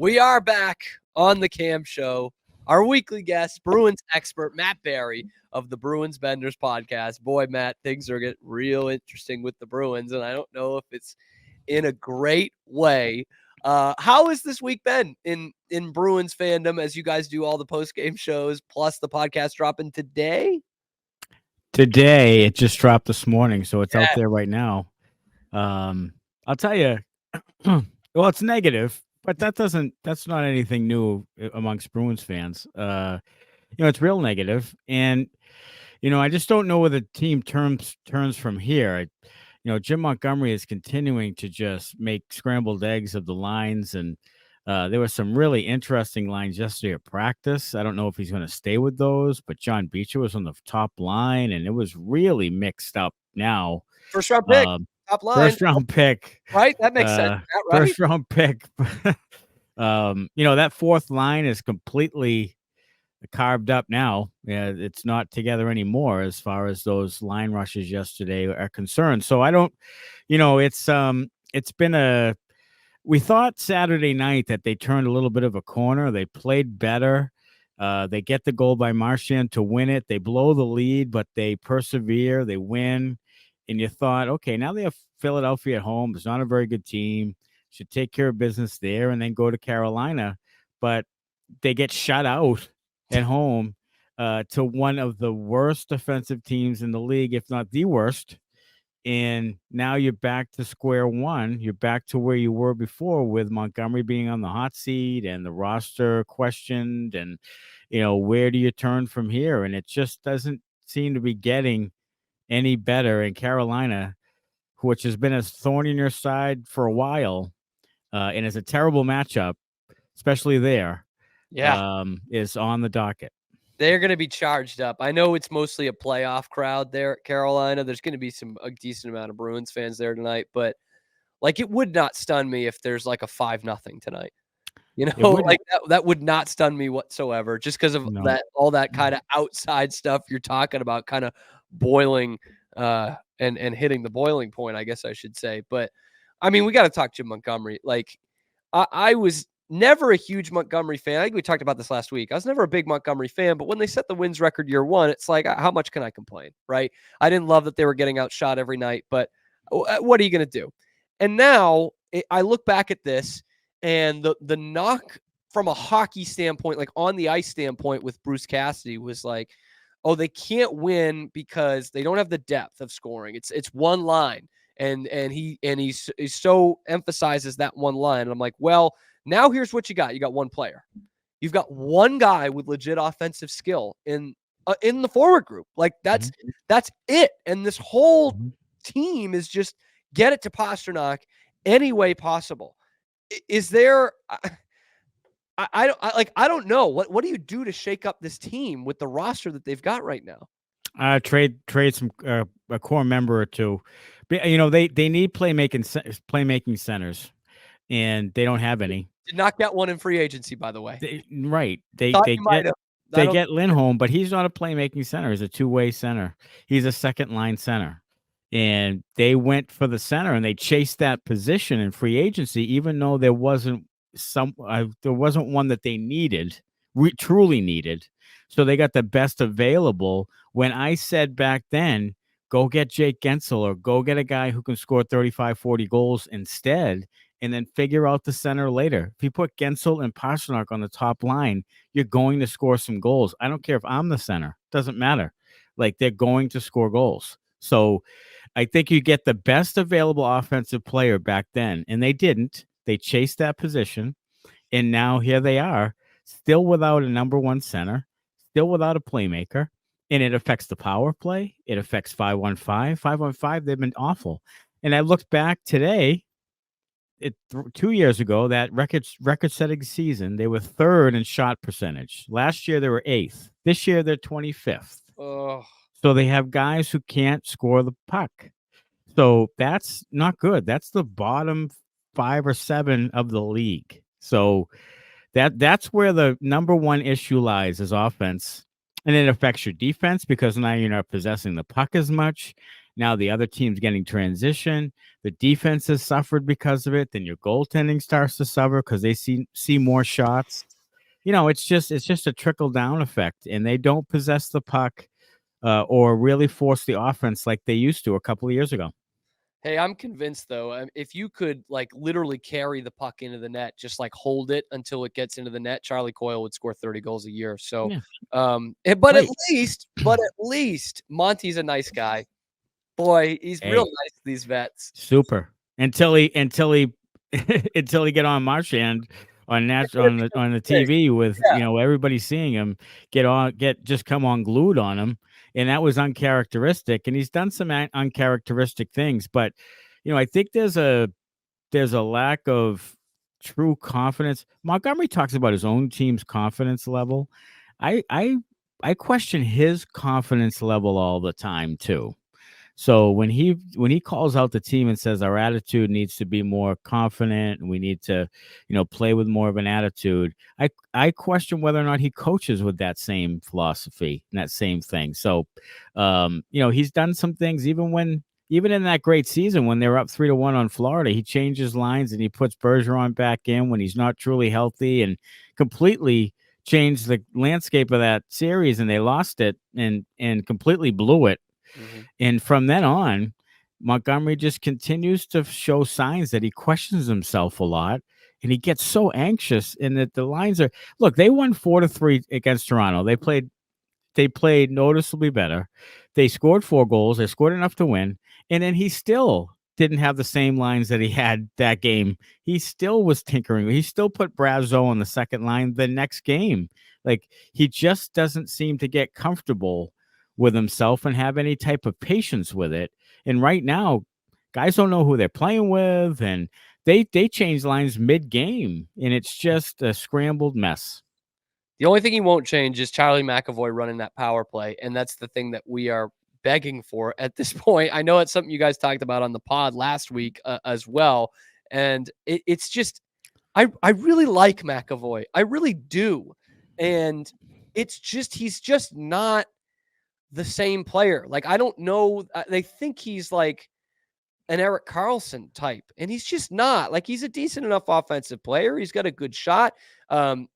We are back on the Cam Show. Our weekly guest, Bruins expert Matt Barry of the Bruins Benders podcast. Boy, Matt, things are getting real interesting with the Bruins, and I don't know if it's in a great way. How has this week been in Bruins fandom as you guys do all the post-game shows, plus the podcast dropping today? Today, it just dropped this morning, so it's out there right now. I'll tell you, well, it's negative, but that's not anything new amongst Bruins fans. It's real negative, and I just don't know where the team turns from here. Jim Montgomery is continuing to just make scrambled eggs of the lines, and there were some really interesting lines yesterday at practice. I don't know if he's going to stay with those, but John Beecher was on the top line, and it was really mixed up now. First round pick, top line. First round pick. Right? That makes sense. Right? First round pick. That fourth line is completely carved up now. Yeah, it's not together anymore as far as those line rushes yesterday are concerned. So I don't, it's been we thought Saturday night that they turned a little bit of a corner. They played better. They get the goal by Marchand to win it. They blow the lead, but they persevere. They win. And you thought, okay, now they have Philadelphia at home. It's not a very good team. Should take care of business there and then go to Carolina. But they get shut out at home to one of the worst defensive teams in the league, if not the worst. And now you're back to square one. You're back to where you were before, with Montgomery being on the hot seat and the roster questioned. And, where do you turn from here? And it just doesn't seem to be getting any better. In Carolina, which has been a thorn in your side for a while, and is a terrible matchup, especially there, is on the docket. They're going to be charged up. I know it's mostly a playoff crowd there at Carolina. There's going to be a decent amount of Bruins fans there tonight, but it would not stun me if there's like a 5-0 tonight. That would not stun me whatsoever, just because of all that kind of outside stuff you're talking about, kind of boiling and hitting the boiling point, I guess I should say. But I mean, we got to talk Jim Montgomery. I was never a huge Montgomery fan. I think we talked about this last week. I was never a big Montgomery fan, but when they set the wins record year one, it's like, how much can I complain, right? I didn't love that they were getting outshot every night, but what are you going to do? And now I look back at this, and the knock from a hockey standpoint, like on the ice standpoint with Bruce Cassidy, was like, oh, they can't win because they don't have the depth of scoring. It's one line. And he so emphasizes that one line. And I'm like, well, now here's what you got. You got one player. You've got one guy with legit offensive skill in the forward group. That's it. And this whole team is just get it to Pastrnak any way possible. Is there? I don't know. What do you do to shake up this team with the roster that they've got right now? Trade some a core member or two. They need playmaking centers, and they don't have any. Did not get one in free agency, by the way. They get Lindholm, but he's not a playmaking center. He's a two-way center. He's a second-line center. And they went for the center, and they chased that position in free agency, even though there wasn't one that they needed, truly needed. So they got the best available. When I said back then, go get Jake Gensel or go get a guy who can score 35, 40 goals instead, and then figure out the center later. If you put Gensel and Pastrnak on the top line, you're going to score some goals. I don't care if I'm the center. Doesn't matter. They're going to score goals. So I think you get the best available offensive player back then, and they didn't. They chased that position, and now here they are, still without a number one center, still without a playmaker, and it affects the power play. It affects 5-on-5. 5-on-5, they've been awful. And I looked back today, 2 years ago, that record-setting season, they were third in shot percentage. Last year, they were eighth. This year, they're 25th. Oh. So they have guys who can't score the puck. So that's not good. That's the bottom 5 or 7 of the league. So that's where the number one issue lies, is offense. And it affects your defense because now you're not possessing the puck as much. Now the other team's getting transition. The defense has suffered because of it. Then your goaltending starts to suffer because they see more shots. It's just a trickle down effect, and they don't possess the puck or really force the offense like they used to a couple of years ago. Hey, I'm convinced though, if you could like literally carry the puck into the net, just like hold it until it gets into the net, Charlie Coyle would score 30 goals a year. So, Yeah. but Right. at least Monty's a nice guy. Boy, he's real nice to these vets. Super. Until he until he get on Marchand on the TV with everybody seeing him just come unglued on him, and that was uncharacteristic. And he's done some uncharacteristic things, but I think there's a lack of true confidence. Montgomery talks about his own team's confidence level. I question his confidence level all the time too. So when he calls out the team and says our attitude needs to be more confident and we need to, play with more of an attitude, I question whether or not he coaches with that same philosophy and that same thing. So, he's done some things even in that great season when they were up 3-1 on Florida, he changes lines and he puts Bergeron back in when he's not truly healthy and completely changed the landscape of that series, and they lost it and completely blew it. Mm-hmm. And from then on, Montgomery just continues to show signs that he questions himself a lot, and he gets so anxious. And that the lines they won 4-3 against Toronto. They played noticeably better. They scored 4 goals. They scored enough to win. And then he still didn't have the same lines that he had that game. He still was tinkering. He still put Brazeau on the second line the next game. Like, he just doesn't seem to get comfortable with himself and have any type of patience with it. And right now, guys don't know who they're playing with, and they change lines mid-game, and it's just a scrambled mess. The only thing he won't change is Charlie McAvoy running that power play, and that's the thing that we are begging for at this point. I know it's something you guys talked about on the pod last week as well, and it's just I really like McAvoy. I really do, and it's just he's just not the same player. Like, I don't know. They think he's like an Erik Karlsson type, and he's just not. Like, he's a decent enough offensive player. He's got a good shot.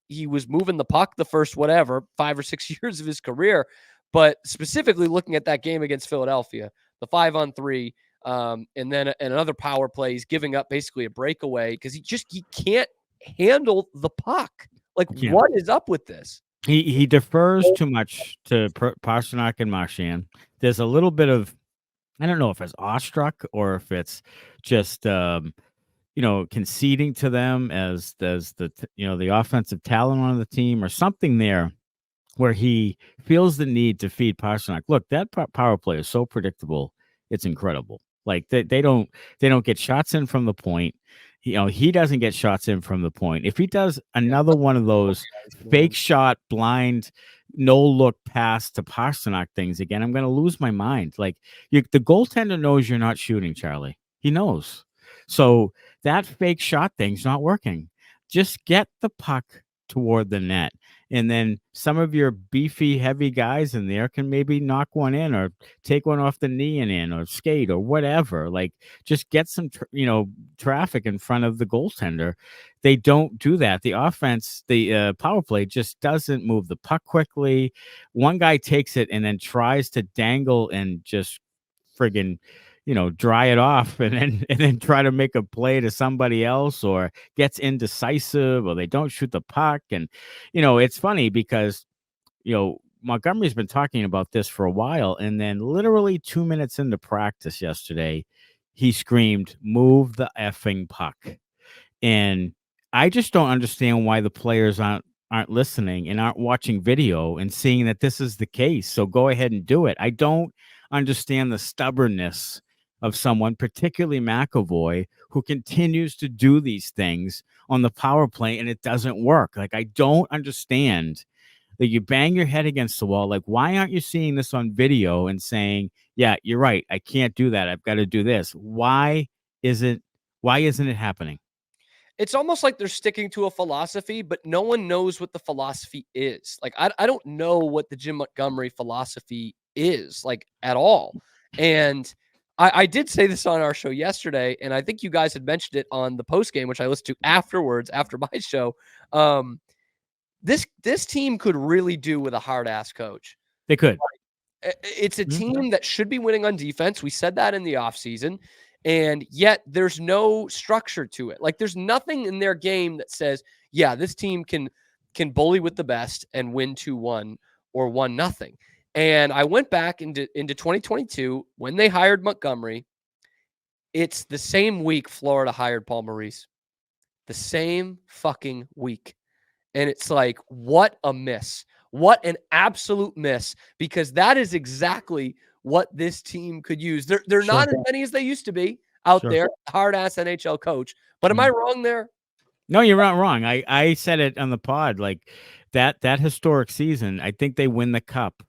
He was moving the puck the first 5 or 6 years of his career, but specifically looking at that game against Philadelphia, the 5-on-3, and then another power play, he's giving up basically a breakaway because he can't handle the puck. Like, what is up with this? He defers too much to Pastrnak and Marchand. There's a little bit of, I don't know if it's awestruck or if it's just conceding to them as the offensive talent on the team or something there, where he feels the need to feed Pastrnak. Look, that power play is so predictable; it's incredible. Like, they don't get shots in from the point. He doesn't get shots in from the point. If he does another one of those fake shot, blind, no look pass to Pastrnak things again, I'm going to lose my mind. Like, the goaltender knows you're not shooting, Charlie. He knows. So that fake shot thing's not working. Just get the puck toward the net, and then some of your beefy, heavy guys in there can maybe knock one in or take one off the knee and in or skate or whatever. Like, just get some traffic in front of the goaltender. They don't do that. The offense, the power play, just doesn't move the puck quickly. One guy takes it and then tries to dangle and just friggin' dry it off and then try to make a play to somebody else, or gets indecisive, or they don't shoot the puck. And, it's funny because, Montgomery's been talking about this for a while. And then literally 2 minutes into practice yesterday, he screamed, "Move the effing puck." And I just don't understand why the players aren't listening and aren't watching video and seeing that this is the case. So go ahead and do it. I don't understand the stubbornness of someone, particularly McAvoy, who continues to do these things on the power play and it doesn't work. Like, I don't understand that you bang your head against the wall. Like, why aren't you seeing this on video and saying, yeah, you're right, I can't do that, I've got to do this? Why isn't it happening? It's almost like they're sticking to a philosophy, but no one knows what the philosophy is. Like, I don't know what the Jim Montgomery philosophy is, like, at all. And I did say this on our show yesterday, and I think you guys had mentioned it on the post game, which I listened to afterwards after my show. This team could really do with a hard ass coach. They could. It's a team that should be winning on defense. We said that in the offseason, and yet there's no structure to it. Like there's nothing in their game that says, yeah, this team can bully with the best and win 2-1 or 1-0. And I went back into 2022 when they hired Montgomery. It's the same week Florida hired Paul Maurice. The same fucking week. And it's like, what a miss. What an absolute miss, because that is exactly what this team could use. They're not as many as they used to be out there, hard ass NHL coach. But am I wrong there? No, you're not wrong. I said it on the pod, like that historic season, I think they win the cup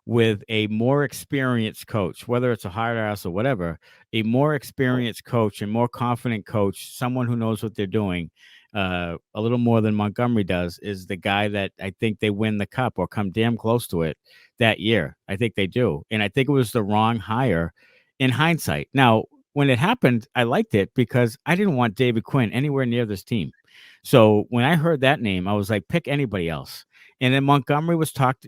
with a more experienced coach, whether it's a hard ass or whatever, a more experienced coach and more confident coach, someone who knows what they're doing, a little more than Montgomery does, is the guy that I think they win the cup or come damn close to it that year. I think they do. And I think it was the wrong hire in hindsight. Now, when it happened, I liked it because I didn't want David Quinn anywhere near this team. So when I heard that name, I was like, pick anybody else. And then Montgomery was talked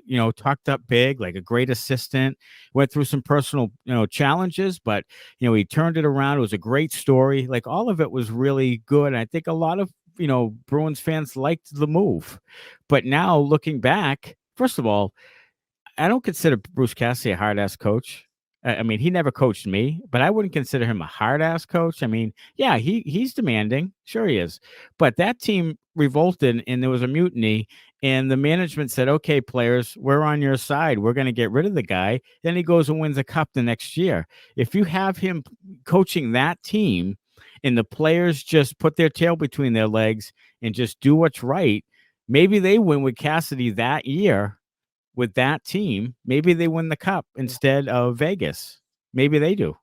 up big, like a great assistant, went through some personal, challenges, but, he turned it around. It was a great story. Like all of it was really good. And I think a lot of, Bruins fans liked the move. But now looking back, first of all, I don't consider Bruce Cassidy a hard ass coach. I mean, he never coached me, but I wouldn't consider him a hard ass coach. I mean, yeah, he's demanding, sure he is, but that team revolted and there was a mutiny, and the management said, "Okay, players, we're on your side. We're going to get rid of the guy." Then he goes and wins a cup the next year. If you have him coaching that team, and the players just put their tail between their legs and just do what's right, maybe they win with Cassidy that year. With that team, maybe they win the cup instead of Vegas. Maybe they do.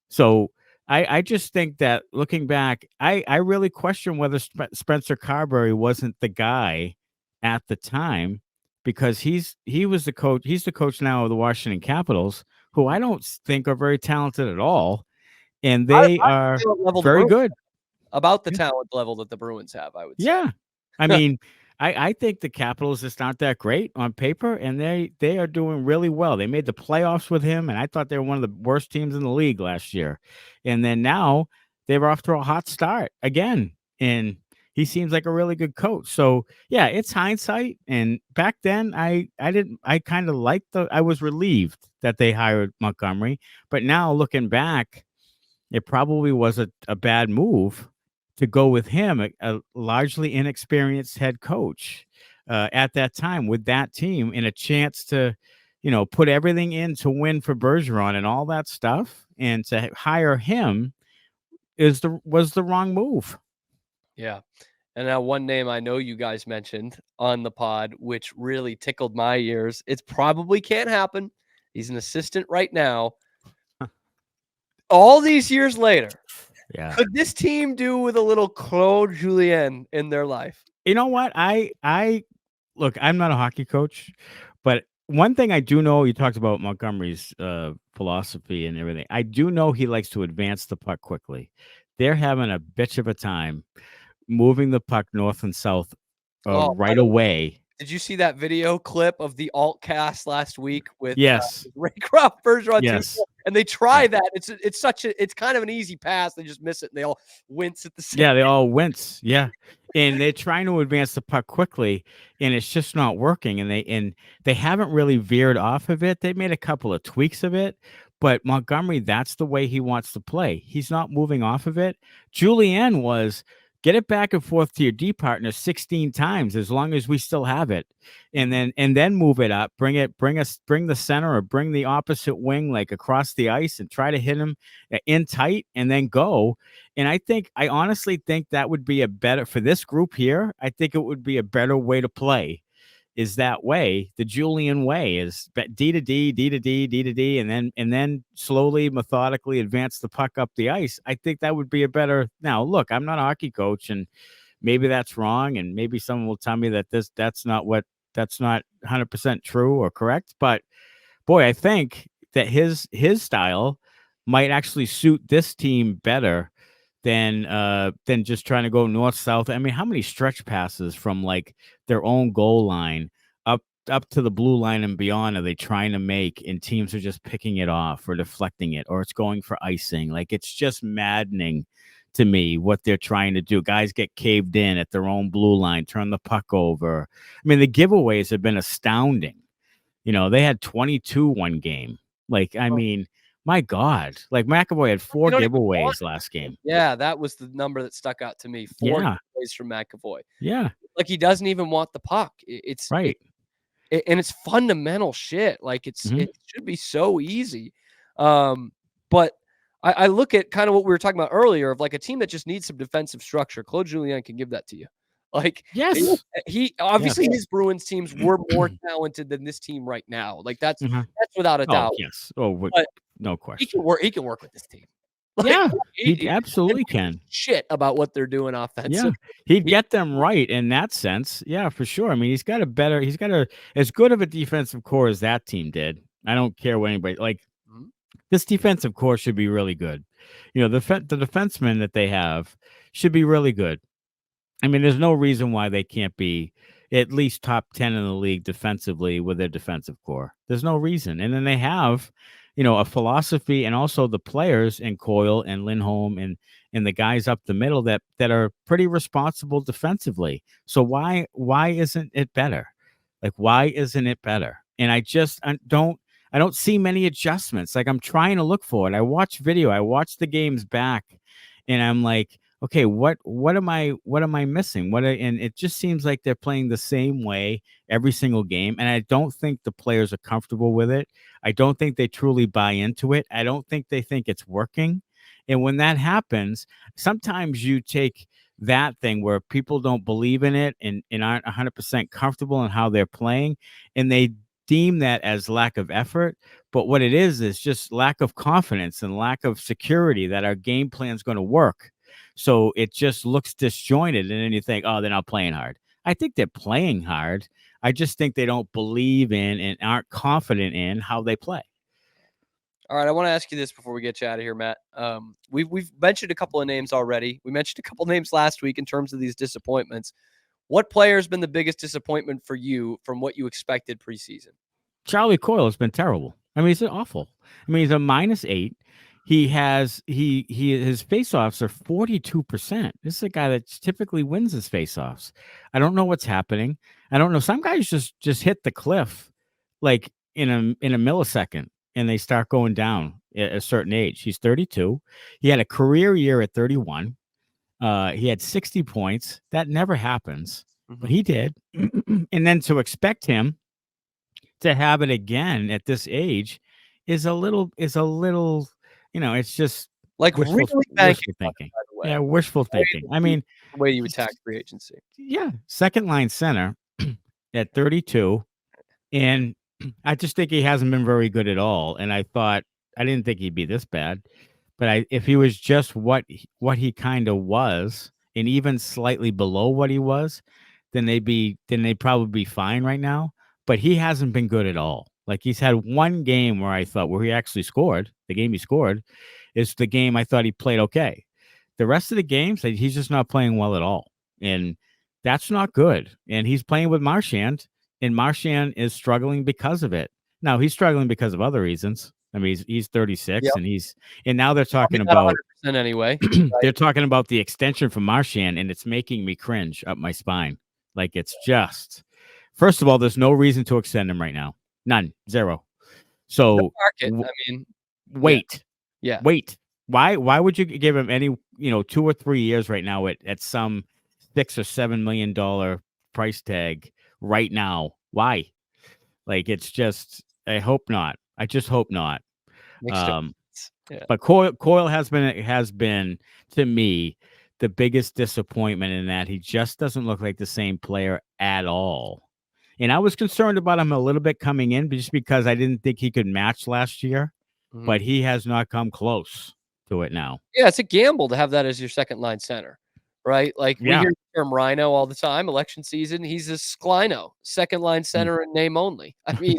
So I just think that looking back, I really question whether Spencer Carberry wasn't the guy at the time, because he was the coach. He's the coach now of the Washington Capitals, who I don't think are very talented at all, and they are very good. About the talent level that the Bruins have, I would say. Yeah, I mean, I think the Capitals just aren't that great on paper, and they are doing really well. They made the playoffs with him, and I thought they were one of the worst teams in the league last year. And then now they're off to a hot start again, and he seems like a really good coach. So yeah, it's hindsight. And back then, I kind of liked I was relieved that they hired Montgomery, but now looking back, it probably was a bad move to go with him, a largely inexperienced head coach at that time with that team, and a chance to, put everything in to win for Bergeron and all that stuff, and to hire him was the wrong move. Yeah. And now one name I know you guys mentioned on the pod, which really tickled my ears. It's probably can't happen. He's an assistant right now. All these years later, yeah, could this team do with a little Claude Julien in their life? You know what? I look, I'm not a hockey coach, but one thing I do know, you talked about Montgomery's philosophy and everything. I do know he likes to advance the puck quickly. They're having a bitch of a time moving the puck north and south right away. Did you see that video clip of the alt cast last week with yes Raycroft Bergeron? Yes. And they try that. It's kind of an easy pass. They just miss it and they all wince at the same Yeah, they all wince. Yeah. And they're trying to advance the puck quickly, and it's just not working. And they haven't really veered off of it. They made a couple of tweaks of it, but Montgomery, that's the way he wants to play. He's not moving off of it. Julien was get it back and forth to your D partner 16 times as long as we still have it. And then move it up, bring the center or bring the opposite wing like across the ice and try to hit him in tight and then go. And I honestly think that would be a better for this group here. I think it would be a better way to play. Is that way? The Julien way is D to D, D to D, D to D, and then slowly, methodically advance the puck up the ice. I think that would be a better. Now, look, I'm not a hockey coach, and maybe that's wrong, and maybe someone will tell me that that's not 100% true or correct. But boy, I think that his style might actually suit this team better than just trying to go north south. I mean, how many stretch passes from like their own goal line up to the blue line and beyond are they trying to make, and teams are just picking it off or deflecting it, or it's going for icing? Like, it's just maddening to me what they're trying to do. Guys get caved in at their own blue line, turn the puck over. I mean, the giveaways have been astounding. They had 22 one game. Like, I mean, my God, like McAvoy had 4 giveaways last game. Yeah, that was the number that stuck out to me. 4 giveaways from McAvoy. Yeah. Like, he doesn't even want the puck. It's right. And it's fundamental shit. Like, it should be so easy. But I look at kind of what we were talking about earlier of like a team that just needs some defensive structure. Claude Julien can give that to you. Like, yes, he obviously his Bruins teams were more talented than this team right now. Like, that's without a doubt. Yes. Oh, but no question. He can work with this team. Like, yeah, he absolutely can. Shit about what they're doing offensively. Yeah, he'd get them right in that sense. Yeah, for sure. I mean, he's got as good of a defensive core as that team did. I don't care what anybody like. This defensive core should be really good. The defensemen that they have should be really good. I mean, there's no reason why they can't be at least top 10 in the league defensively with their defensive core. There's no reason. And then they have, a philosophy, and also the players in Coyle and Lindholm and the guys up the middle that are pretty responsible defensively. So why isn't it better? Like, why isn't it better? And I don't see many adjustments. Like, I'm trying to look for it. I watch video. I watch the games back, and I'm like, okay, what am I missing? And it just seems like they're playing the same way every single game. And I don't think the players are comfortable with it. I don't think they truly buy into it. I don't think they think it's working. And when that happens, sometimes you take that thing where people don't believe in it and aren't 100% comfortable in how they're playing, and they deem that as lack of effort. But what it is just lack of confidence and lack of security that our game plan is going to work. So it just looks disjointed, and then you think, oh, they're not playing hard. I think they're playing hard. I just think they don't believe in and aren't confident in how they play. All right, I want to ask you this before we get you out of here, Matt. We've mentioned a couple of names already. We mentioned a couple of names last week in terms of these disappointments. What player has been the biggest disappointment for you from what you expected preseason? Charlie Coyle has been terrible. I mean, he's awful. I mean, he's a -8. His faceoffs are 42%. This is a guy that typically wins his faceoffs. I don't know what's happening. I don't know. Some guys just hit the cliff like in a millisecond, and they start going down at a certain age. He's 32. He had a career year at 31. He had 60 points. That never happens, but he did. And then to expect him to have it again at this age is a little, it's just like wishful, really wishful thinking. Yeah, wishful thinking. I mean, the way you attack free agency. Yeah, second line center at 32, and I just think he hasn't been very good at all. And I didn't think he'd be this bad, but if he was just what he kind of was, and even slightly below what he was, then they'd probably be fine right now. But he hasn't been good at all. Like, he's had one game where he actually scored. The game he scored is the game I thought he played okay. The rest of the games, he's just not playing well at all. And that's not good. And he's playing with Marchand, and Marchand is struggling because of it. Now, he's struggling because of other reasons. I mean, he's 36, and now they're talking about 100% anyway. They're talking about the extension from Marchand, and it's making me cringe up my spine. Like, it's just, first of all, there's no reason to extend him right now. None. Zero. So wait. Yeah. Wait. Why would you give him any, 2 or 3 years right now at some $6 or $7 million price tag right now? Why? Like, it's just, I hope not. I just hope not. But Coyle has been to me the biggest disappointment in that he just doesn't look like the same player at all. And I was concerned about him a little bit coming in just because I didn't think he could match last year, but he has not come close to it now. Yeah, it's a gamble to have that as your second line center, right? Like, we hear the term Rhino all the time. Election season, he's a Sklino, second line center in name only. I mean,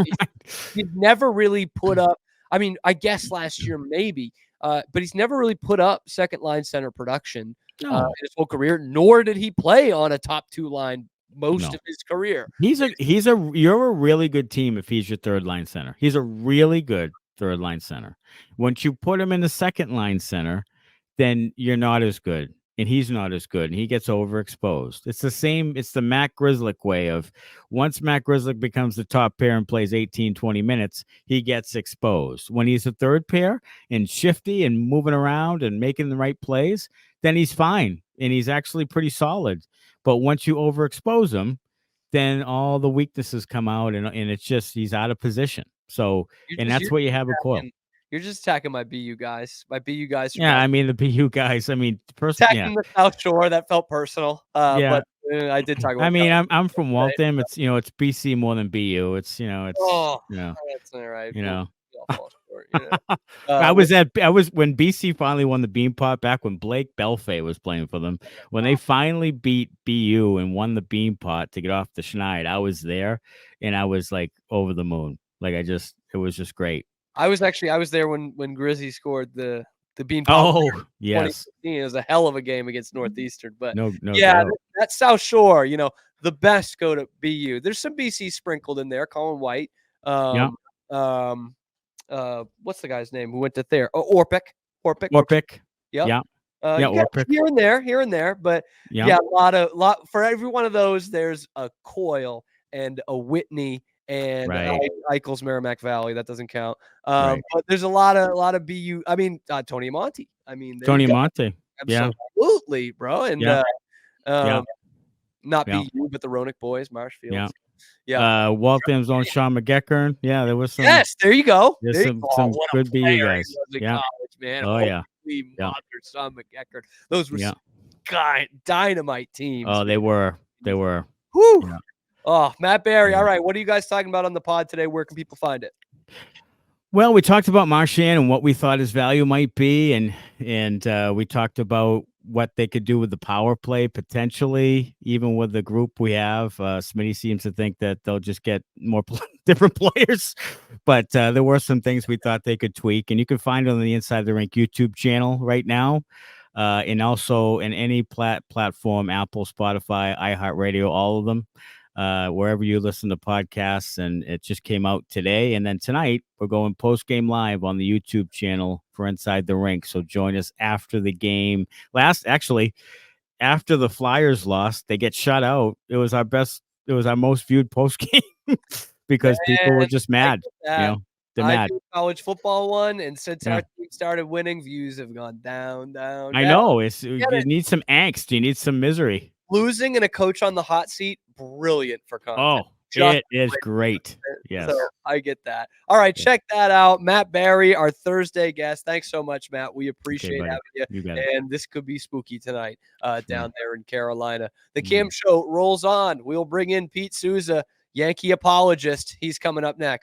he's never really put up. I mean, I guess last year maybe. but he's never really put up second line center production in No. his whole career, nor did he play on a top 2 line most of his career. You're a really good team if he's your third line center. He's a really good third line center. Once you put him in the second line center, then you're not as good, and he's not as good, and he gets overexposed. It's the same. It's the Matt Grzelcyk way of once Matt Grzelcyk becomes the top pair and plays 18, 20 minutes, he gets exposed. When he's a third pair and shifty and moving around and making the right plays, then he's fine, and he's actually pretty solid. But once you overexpose him, then all the weaknesses come out, and it's just he's out of position. So, and that's what you have with Coyle. You're just attacking my BU guys. My BU guys. Yeah, I mean the BU guys. I mean, attacking the South Shore. That felt personal. Yeah, but I did talk about. I mean, I'm from Waltham. It's it's BC more than BU. It's it's that's all right. I was when BC finally won the Beanpot back when Blake Belfay was playing for them. When they finally beat BU and won the Beanpot to get off the Schneid, I was there, and I was like over the moon. Like it was just great. I was there when Grizzy scored the Beanpot. Oh, yes. It was a hell of a game against Northeastern. But no yeah, that South Shore, the best go to BU. There's some BC sprinkled in there. Colin White. What's the guy's name who went to there? Oh, Orpik. Yeah. Orpik. Here and there. But a lot for every one of those, there's a Coyle and a Whitney and Eichel's Merrimack Valley. That doesn't count. But there's a lot of BU. I mean, Tony Monty. I mean, Tony Monty. Absolutely, bro. And not BU, but the Ronick boys, Marshfield. Waltham's own Sean McGeckern. Yeah, there was some. Yes, there you go. There's some good BU guys. College, man. Oh, yeah. Sean McGeckern. Those were dynamite teams. Oh, they were. Woo. Yeah. Oh, Matt Barry. All right. What are you guys talking about on the pod today? Where can people find it? Well, we talked about Marchand and what we thought his value might be, and we talked about what they could do with the power play potentially, even with the group we have. Smitty seems to think that they'll just get more different players, but there were some things we thought they could tweak, and you can find it on the Inside the Rink YouTube channel right now, and also in any platform, Apple, Spotify, iHeartRadio, all of them. Wherever you listen to podcasts, and it just came out today. And then tonight we're going post-game live on the YouTube channel for Inside the Rink. So join us after the game. After the Flyers lost, they get shut out. It was our most viewed post-game because people were just mad. They're mad. College football one, and since our team started winning, views have gone down. I know. You need some angst. You need some misery. Losing and a coach on the hot seat, brilliant for content. Oh, it is great. Yes. So I get that. All right, check that out. Matt Barry, our Thursday guest. Thanks so much, Matt. We appreciate having you. You got and this could be spooky tonight down there in Carolina. The Cam Show rolls on. We'll bring in Pete Souza, Yankee apologist. He's coming up next.